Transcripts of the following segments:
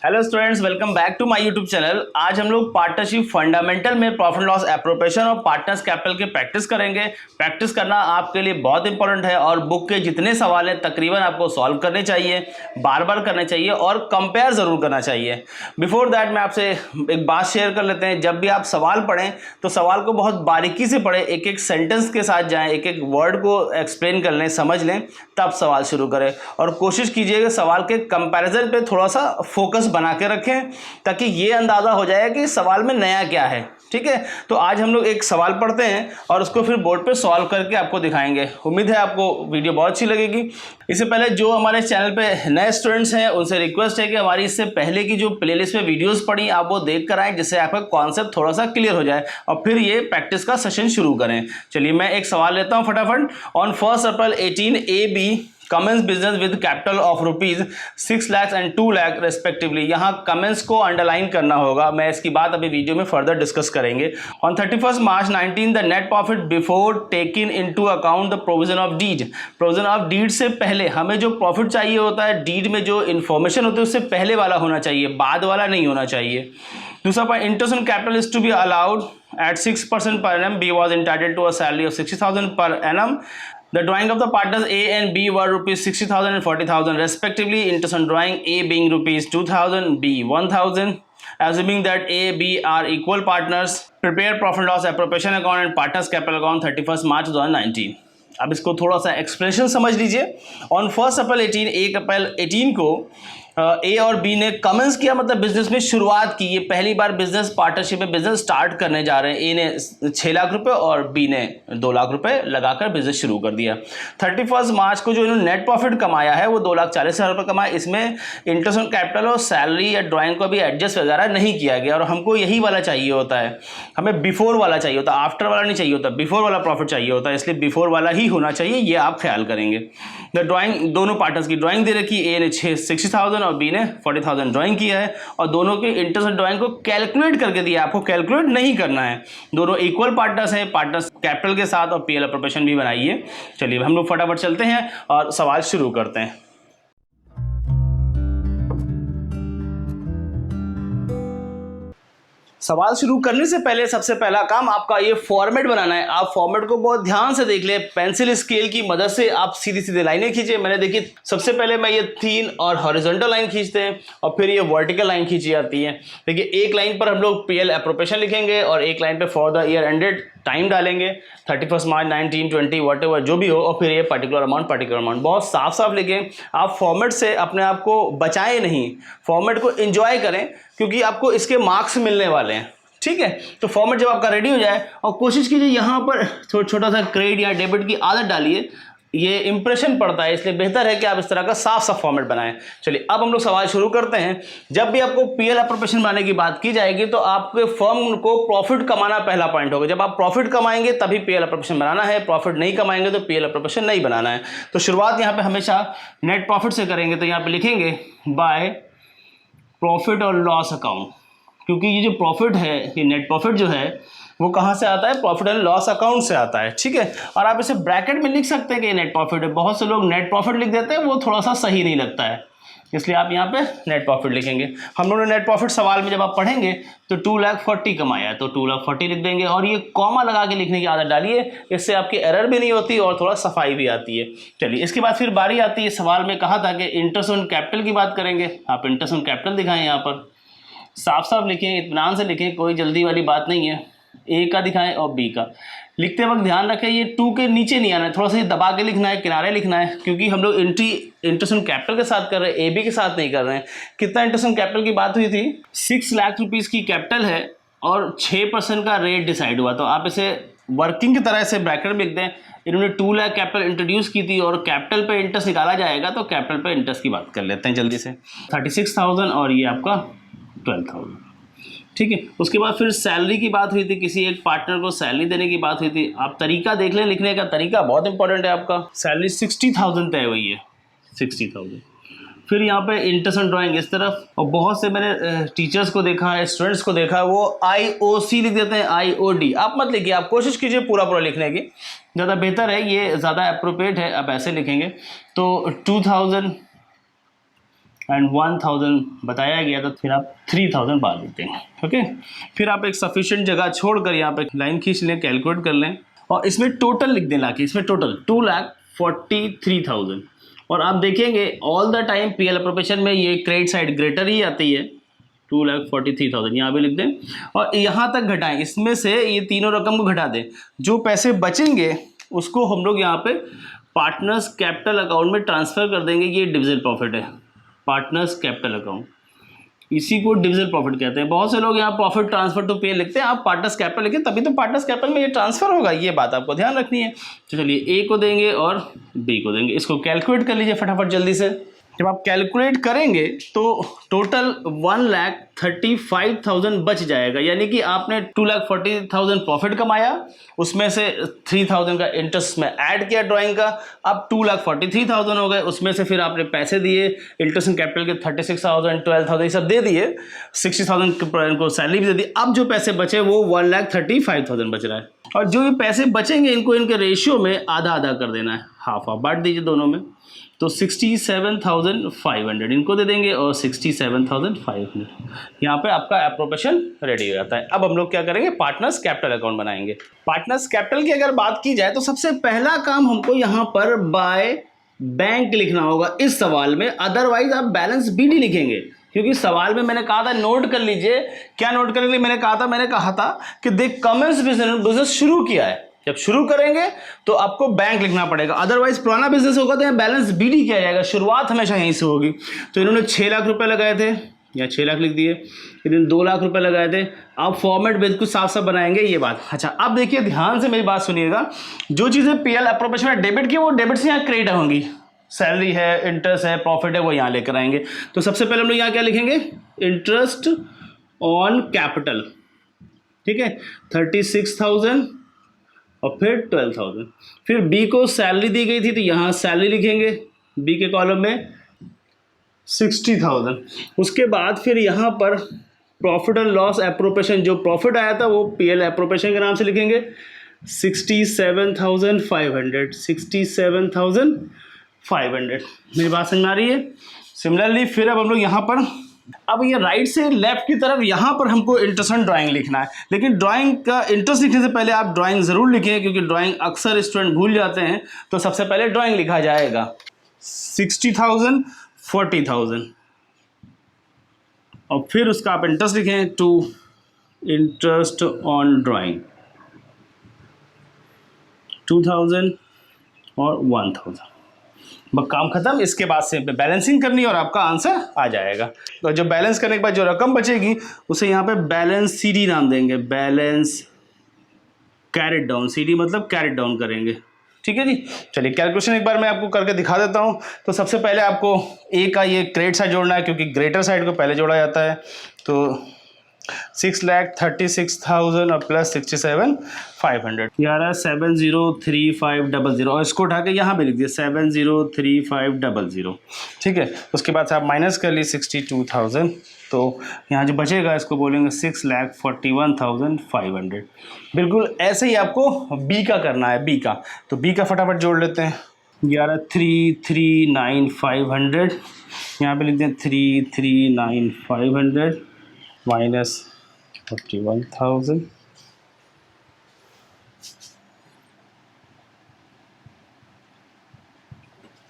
Hello students, welcome back to my YouTube channel. आज हम लोग पार्टनरशिप फंडामेंटल में प्रॉफिट लॉस एप्रोप्रिएशन और पार्टनर्स कैपिटल की प्रैक्टिस करेंगे। प्रैक्टिस करना आपके लिए बहुत इंपॉर्टेंट है और बुक के जितने सवाल हैं तकरीबन आपको सॉल्व करने चाहिए, बार बार करने चाहिए और कंपेयर ज़रूर करना चाहिए। बिफोर दैट मैं आपसे एक बात शेयर कर लेते हैं। जब भी आप सवाल पढ़ें तो सवाल को बहुत बारीकी से पढ़ें, एक एक सेंटेंस के साथ जाएँ, एक एक वर्ड को एक्सप्लेन कर लें, समझ लें, तब सवाल शुरू करें। और कोशिश कीजिएगा सवाल के कंपैरिजन पे थोड़ा सा फोकस बना के रखें ताकि ये अंदाज़ा हो जाए कि सवाल में नया क्या है। ठीक है, तो आज हम लोग एक सवाल पढ़ते हैं और उसको फिर बोर्ड पे सॉल्व करके आपको दिखाएंगे। उम्मीद है आपको वीडियो बहुत अच्छी लगेगी। इससे पहले जो हमारे चैनल पे नए स्टूडेंट्स हैं उनसे रिक्वेस्ट है कि हमारी इससे पहले की जो प्लेलिस्ट में वीडियोस पढ़ी आप वो देख कर आएँ, जिससे आपका कॉन्सेप्ट थोड़ा सा क्लियर हो जाए और फिर ये प्रैक्टिस का सेशन शुरू करें। चलिए मैं एक सवाल लेता हूँ फटाफट। On 1 April 18 AB commence business with capital of rupees 6 lakh and 2 lakh respectively. यहाँ कमेंस को अंडरलाइन करना होगा, मैं इसकी बात अभी वीडियो में फर्दर डिस्कस करेंगे। On 31 March 19 the net profit before taking into account the provision of deed. Provision of deed से पहले हमें जो प्रॉफिट चाहिए होता है, डीड में जो इन्फॉर्मेशन होती है उससे पहले वाला होना चाहिए, बाद वाला नहीं होना चाहिए। दूसरा point, interest on capital is to be allowed at 6% per annum. B was entitled to a salary of 60,000 per annum. The drawing of the partners A and B were rupees 60,000 and 40,000 respectively. Interest on drawing A being rupees 2,000, B 1,000. Assuming that A, B are equal partners, prepare profit loss appropriation account and partners capital account 31st March 2019. अब इसको थोड़ा सा expression समझ लीजिए। On 1 April 1 April 18 को ए और B ने commence किया, मतलब बिजनेस में शुरुआत की। ये पहली बार बिजनेस पार्टनरशिप में बिजनेस स्टार्ट करने जा रहे हैं। ए ने 6 लाख रुपए और बी ने 2 लाख रुपए लगाकर बिजनेस शुरू कर दिया। 31 मार्च को जो इन्होंने नेट प्रॉफिट कमाया है वो 2,40,000 रुपये कमाया। इसमें इंटरेस्ट ऑन कैपिटल और सैलरी या ड्राइंग को भी एडजस्ट वगैरह नहीं किया गया और हमको यही वाला चाहिए होता है, हमें बिफोर वाला चाहिए होता है, आफ्टर वाला नहीं चाहिए होता, बिफोर वाला प्रॉफिट चाहिए होता है, इसलिए बिफोर वाला ही होना चाहिए, ये आप ख्याल करेंगे। द ड्राइंग, दोनों पार्टनर्स की ड्राइंग दे रखी, ए ने 60,000 और बी ने 40,000 ड्राइंग किया है और दोनों के इंटरेस्ट ड्राइंग को कैलकुलेट करके दिया। आपको कैलकुलेट नहीं करना है, दोनों इक्वल पार्टनर्स हैं, पार्टनर्स कैपिटल के साथ, और पीएल एप्रोप्रिएशन भी बनाइए। चलिए हम लोग फटाफट चलते हैं और सवाल शुरू करते हैं। सवाल शुरू करने से पहले सबसे पहला काम आपका ये फॉर्मेट बनाना है। आप फॉर्मेट को बहुत ध्यान से देख ले, पेंसिल स्केल की मदद से आप सीधी सीधी लाइनें खींचे। मैंने देखिए सबसे पहले मैं ये 3 और हॉरिजॉन्टल लाइन खींचते हैं और फिर ये वर्टिकल लाइन खींची जाती है। देखिए एक लाइन पर हम लोग पीएल एप्रोप्रिएशन लिखेंगे और एक लाइन पे for the year ended time डालेंगे 31 मार्च 1920 वट एवर जो भी हो, और फिर ये पर्टिकुलर अमाउंट बहुत साफ साफ लिखें। आप फॉर्मेट से अपने आप को बचाएं नहीं, फॉर्मेट को एंजॉय करें क्योंकि आपको इसके मार्क्स मिलने वाले हैं। ठीक है, तो फॉर्मेट जब आपका रेडी हो जाए और कोशिश कीजिए यहाँ पर छोटा सा क्रेडिट या डेबिट की आदत डालिए, ये इंप्रेशन पड़ता है, इसलिए बेहतर है कि आप इस तरह का साफ साफ फॉर्मेट बनाएं। चलिए अब हम लोग सवाल शुरू करते हैं। जब भी आपको पीएल एप्रोप्रिएशन बनाने की बात की जाएगी तो आपके फर्म को प्रॉफिट कमाना पहला पॉइंट होगा। जब आप प्रॉफिट कमाएंगे तभी पीएल एप्रोप्रिएशन बनाना है, प्रॉफिट नहीं कमाएंगे तो पीएल एप्रोप्रिएशन नहीं बनाना है। तो शुरुआत यहाँ पे हमेशा नेट प्रॉफिट से करेंगे, तो यहाँ पे लिखेंगे बाय प्रॉफिट और लॉस अकाउंट, क्योंकि ये जो प्रॉफिट है, ये नेट प्रॉफिट जो है वो कहाँ से आता है, प्रॉफिट एंड लॉस अकाउंट से आता है। ठीक है, और आप इसे ब्रैकेट में लिख सकते हैं कि ये नेट प्रॉफिट है। बहुत से लोग नेट प्रॉफिट लिख देते हैं, वो थोड़ा सा सही नहीं लगता है, इसलिए आप यहाँ पे नेट प्रॉफिट लिखेंगे। हम लोगों ने नेट प्रॉफिट सवाल में जब आप पढ़ेंगे तो 2,40,000 कमाया तो 2,40,000 लिख देंगे और ये कॉमा लगा के लिखने की आदत डालिए, इससे आपकी एरर भी नहीं होती और थोड़ा सफाई भी आती है। चलिए इसके बाद फिर बारी आती है, सवाल में कहा था कि इंटरेस्ट ऑन कैपिटल की बात करेंगे। आप इंटरेस्ट ऑन कैपिटल दिखाएं, यहाँ पर साफ साफ लिखें, इत्मीनान से लिखें, कोई जल्दी वाली बात नहीं है। ए का दिखाएं और बी का। लिखते वक्त ध्यान रखें ये 2 के नीचे नहीं आना है, थोड़ा सा दबा के लिखना है, किनारे लिखना है, क्योंकि हम लोग इंटरेस्ट ऑन कैपिटल के साथ कर रहे हैं, ए बी के साथ नहीं कर रहे हैं। कितना इंटरेस्ट ऑन कैपिटल की बात हुई थी, 6 लाख रुपीज़ की कैपिटल है और 6% का रेट डिसाइड हुआ, तो आप इसे वर्किंग की तरह से ब्रैकेट में लिख दें। इन्होंने 2 लाख कैपिटल इंट्रोड्यूस की थी और कैपिटल पे इंटरेस्ट निकाला जाएगा, तो कैपिटल पे इंटरेस्ट की बात कर लेते हैं जल्दी से। 36,000 और ये आपका 12,000। ठीक है, उसके बाद फिर सैलरी की बात हुई थी, किसी एक पार्टनर को सैलरी देने की बात हुई थी। आप तरीका देख लें, लिखने का तरीका बहुत इंपॉर्टेंट है आपका। सैलरी 60,000 तय हुई है, 60,000। फिर यहाँ पे इंटरेस्ट ऑन ड्राइंग इस तरफ, और बहुत से मैंने टीचर्स को देखा है, स्टूडेंट्स को देखा है, वो IOC लिख देते हैं, IOD। आप मत लिखिए, आप कोशिश कीजिए पूरा पूरा लिखने की, ज़्यादा बेहतर है, ये ज़्यादा अप्रोप्रिएट है। आप ऐसे लिखेंगे तो 2,000 एंड 1000 बताया गया था, फिर आप 3000 बाद देते हैं। ओके, फिर आप एक सफिशिएंट जगह छोड़कर यहाँ पे लाइन खींच लें, कैलकुलेट कर लें और इसमें टोटल लिख दें लाके, इसमें टोटल 2,43,000। और आप देखेंगे all the time PL appropriation में ये क्रेडिट साइड ग्रेटर ही आती है, 2,43,000 यहाँ भी लिख दें और यहाँ तक घटाएं, इसमें से ये तीनों रकम को घटा दें, जो पैसे बचेंगे उसको हम लोग यहाँ पे पार्टनर्स कैपिटल अकाउंट में ट्रांसफ़र कर देंगे। ये डिविजन प्रॉफिट है, पार्टनर्स कैपिटल अकाउंट, इसी को डिविजन प्रॉफिट कहते हैं। बहुत से लोग यहाँ प्रॉफिट ट्रांसफर टू पे लिखते हैं, आप पार्टनर्स कैपिटल लिखें तभी तो पार्टनर्स कैपिटल में ये ट्रांसफर होगा, ये बात आपको ध्यान रखनी है। तो चलिए ए को देंगे और बी को देंगे, इसको कैलकुलेट कर लीजिए फटाफट जल्दी से। जब आप कैलकुलेट करेंगे तो टोटल 1,35,000 बच जाएगा, यानी कि आपने 2,40,000 प्रॉफिट कमाया, उसमें से 3,000 का इंटरेस्ट में ऐड किया ड्राइंग का, अब 2,43,000 हो गए, उसमें से फिर आपने पैसे दिए इंटरेस्ट एंड कैपिटल के 36,000 12,000 ये सब दे दिए, 60,000 को सैलरी भी दे दी। अब जो पैसे बचे वो 1,35,000 बच रहा है और जो ये पैसे बचेंगे इनको इनके रेशियो में आधा आधा कर देना है, हाफ हाफ बांट दीजिए दोनों में। तो 67,500 इनको दे देंगे और 67,500 यहाँ पे आपका एप्रोप्रिएशन रेडी हो जाता है। अब हम लोग क्या करेंगे, पार्टनर्स कैपिटल अकाउंट बनाएंगे। पार्टनर्स कैपिटल की अगर बात की जाए तो सबसे पहला काम हमको यहाँ पर बाय बैंक लिखना होगा इस सवाल में, अदरवाइज आप बैलेंस बीडी लिखेंगे, क्योंकि सवाल में मैंने कहा था, नोट कर लीजिए, क्या नोट करने के लिए मैंने कहा था कि देख कमेंस बिजनेस शुरू किया है, जब शुरू करेंगे तो आपको बैंक लिखना पड़ेगा, अदरवाइज पुराना बिजनेस होगा तो यहाँ बैलेंस बीडी किया जाएगा, शुरुआत हमेशा यहीं से होगी। तो इन्होंने 6 लाख रुपए लगाए थे, या 6 लाख लिख दिए, इन्होंने 2 लाख रुपए लगाए थे। आप फॉर्मेट बिल्कुल साफ साफ बनाएंगे ये बात। अच्छा, अब देखिए ध्यान से मेरी बात सुनिएगा, जो चीज़ें पीएल अप्रोप्रिएशन में डेबिट की वो डेबिट से यहाँ क्रेडिट होंगी, सैलरी है, इंटरेस्ट है, प्रॉफिट है, वो यहाँ लेकर आएंगे। तो सबसे पहले हम लोग यहाँ क्या लिखेंगे, इंटरेस्ट ऑन कैपिटल, ठीक है, 36,000 और फिर 12,000। फिर बी को सैलरी दी गई थी तो यहाँ सैलरी लिखेंगे, बी के कॉलम में 60,000। उसके बाद फिर यहाँ पर प्रॉफिट एंड लॉस एप्रोप्रिएशन, जो प्रॉफिट आया था वो पीएल एप्रोप्रिएशन के नाम से लिखेंगे 67,500, 67,500। मेरी बात समझ में आ रही है। सिमिलरली फिर अब हम लोग यहाँ पर, अब ये राइट से लेफ्ट की तरफ यहाँ पर हमको इंटरेस्ट ऑन ड्राइंग लिखना है, लेकिन ड्राइंग का इंटरेस्ट लिखने से पहले आप ड्राइंग ज़रूर लिखें, क्योंकि ड्राइंग अक्सर स्टूडेंट भूल जाते हैं। तो सबसे पहले ड्राइंग लिखा जाएगा 60,000 40,000 और फिर उसका आप इंटरेस्ट लिखें टू इंटरेस्ट ऑन ड्राइंग 2,000 और 1,000। बस काम खत्म। इसके बाद से बैलेंसिंग करनी और आपका आंसर आ जाएगा। तो जो बैलेंस करने के बाद जो रकम बचेगी उसे यहाँ पे बैलेंस सीडी नाम देंगे, बैलेंस कैरेट डाउन, सीडी मतलब कैरेट डाउन करेंगे, ठीक है जी। चलिए कैलकुलेशन एक बार मैं आपको करके दिखा देता हूँ। तो सबसे पहले आपको ए का ये क्रेडिट साइड जोड़ना है, क्योंकि ग्रेटर साइड को पहले जोड़ा जाता है। तो 6,36,000 और प्लस 67,500 यार 703500 और इसको उठा के यहाँ पे लिख दिया 703500, ठीक है। उसके बाद से आप माइनस कर लिए 62,000, तो यहाँ जो बचेगा इसको बोलेंगे 6,41,500। बिल्कुल ऐसे ही आपको बी का करना है, बी का। तो बी का फटाफट जोड़ लेते हैं, 11,339,500 यहाँ पे लिख दें 3,39,500 माइनस 41,000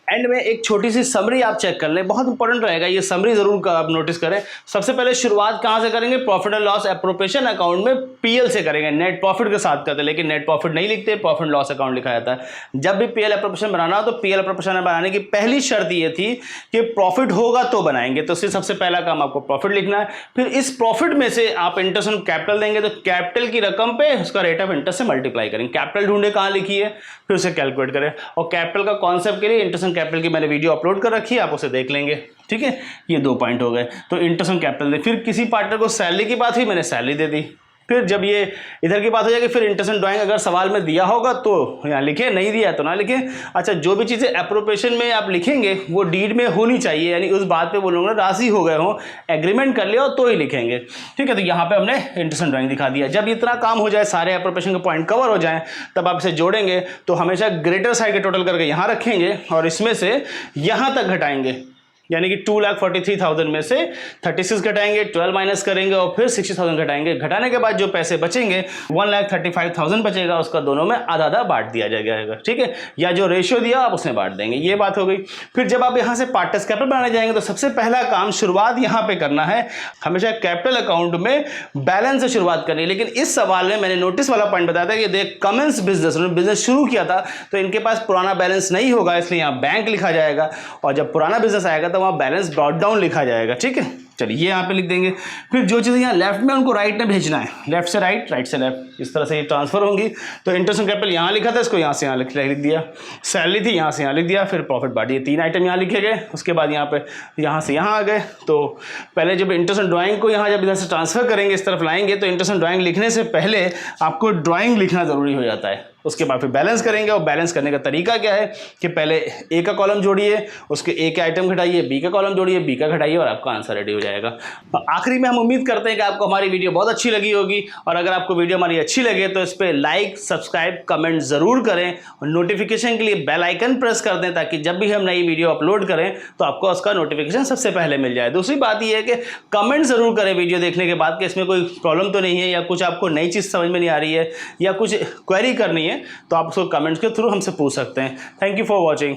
एंड में एक छोटी सी समरी आप चेक कर लें, बहुत इंपॉर्टेंट रहेगा ये समरी, जरूर आप नोटिस करें। सबसे पहले शुरुआत कहाँ से करेंगे, profit and loss appropriation account में पीएल से करेंगे, नेट प्रॉफिट के साथ करते हैं, लेकिन नेट प्रॉफिट नहीं लिखते, प्रॉफिट एंड लॉस अकाउंट लिखा जाता है। जब भी पीएल एप्रोप्रिएशन बनाना हो तो पीएल एप्रोप्रिएशन बनाने की पहली शर्त ये थी कि प्रॉफिट होगा तो बनाएंगे, तो सबसे पहला काम आपको प्रॉफिट लिखना है। फिर इस प्रॉफिट में से आप इंटरेस्ट ऑन कैपिटल देंगे, तो कैपिटल की रकम पे उसका रेट ऑफ इंटरेस्ट से मल्टीप्लाई करेंगे। कैपिटल ढूंढे कहाँ लिखी है, फिर उसे कैलकुलेट करें। और कैपिटल का कॉन्सेप्ट के लिए इंटरेस्ट ऑन कैपिटल की मैंने वीडियो अपलोड कर रखी है, आप उसे देख लेंगे, ठीक है। ये 2 पॉइंट हो गए। तो इंटरेस्ट ऑन कैपिटल दे, फिर किसी पार्टनर को सैलरी की बात हुई, मैंने सैलरी दे दी। फिर जब ये इधर की बात हो जाएगी फिर इंटरेस्ट ऑन ड्राइंग अगर सवाल में दिया होगा तो यहाँ लिखे, नहीं दिया तो ना लिखे। अच्छा, जो भी चीज़ें एप्रोप्रिएशन में आप लिखेंगे वो डीड में होनी चाहिए, यानी उस बात पे बोलूँगा राशि हो गए हो, एग्रीमेंट कर लिया हो तो ही लिखेंगे, ठीक है। तो यहाँ पे हमने इंटरेस्ट ऑन ड्राइंग दिखा दिया। जब इतना काम हो जाए, सारे एप्रोप्रिएशन के पॉइंट कवर हो जाए, तब आप इसे जोड़ेंगे। तो हमेशा ग्रेटर साइड के टोटल करके यहाँ रखेंगे और इसमें से यहाँ तक घटाएंगे, यानी कि 2,43,000 में से 36 घटाएंगे, 12 माइनस करेंगे और फिर 60,000 घटाएंगे। घटाने के बाद जो पैसे बचेंगे 1,35,000 बचेगा, उसका दोनों में आधा आधा बांट दिया जाएगा, ठीक है, या जो रेशियो दिया आप उसमें बांट देंगे। ये बात हो गई। फिर जब आप यहाँ से पार्टनर्स कैपिटल बनाने जाएंगे तो सबसे पहला काम शुरुआत यहाँ पे करना है, हमेशा कैपिटल अकाउंट में बैलेंस से शुरुआत करनी है। लेकिन इस सवाल में मैंने नोटिस वाला पॉइंट बताया था कि देख कमेंस बिजनेस, उन्होंने बिजनेस शुरू किया था तो इनके पास पुराना बैलेंस नहीं होगा, इसलिए यहाँ बैंक लिखा जाएगा, और जब पुराना बिजनेस आएगा तो वहाँ बैलेंस ब्रॉट डाउन लिखा जाएगा, ठीक है। चलिए ये यहाँ पे लिख देंगे। फिर जो चीज़ें यहाँ लेफ्ट में उनको राइट में भेजना है, लेफ्ट से राइट, राइट से लेफ्ट, इस तरह से ये ट्रांसफर होंगी। तो इंटरेस्ट ऑन कैपिटल यहाँ लिखा था, इसको यहाँ से यहाँ लिख दिया। सैलरी थी, यहाँ से यहाँ लिख दिया। फिर प्रॉफिट बाटी, ये 3 आइटम यहाँ लिखे गए। उसके बाद यहाँ पे यहाँ से यहाँ आ गए। तो पहले जब इंटरेस्ट ऑन ड्राइंग को यहाँ जब इधर से ट्रांसफर करेंगे, इस तरफ लाएंगे, तो इंटरेस्ट ऑन ड्राइंग लिखने से पहले आपको ड्राइंग लिखना ज़रूरी हो जाता है। उसके बाद फिर बैलेंस करेंगे, और बैलेंस करने का तरीका क्या है कि पहले ए का कॉलम जोड़िए, उसके ए के आइटम घटाइए, बी का कॉलम जोड़िए, बी का घटाइए, और आपका आंसर रेडी हो जाएगा। आखिरी में हम उम्मीद करते हैं कि आपको हमारी वीडियो बहुत अच्छी लगी होगी, और अगर आपको वीडियो हमारी अच्छी लगे तो इस पर लाइक, सब्सक्राइब, कमेंट ज़रूर करें, और नोटिफिकेशन के लिए बेल आइकन प्रेस कर दें, ताकि जब भी हम नई वीडियो अपलोड करें तो आपको उसका नोटिफिकेशन सबसे पहले मिल जाए। दूसरी बात यह है कि कमेंट ज़रूर करें वीडियो देखने के बाद कि इसमें कोई प्रॉब्लम तो नहीं है, या कुछ आपको नई चीज़ समझ में नहीं आ रही है, या कुछ क्वेरी करनी है, तो आप उसको कमेंट्स के थ्रू हमसे पूछ सकते हैं। Thank you for watching.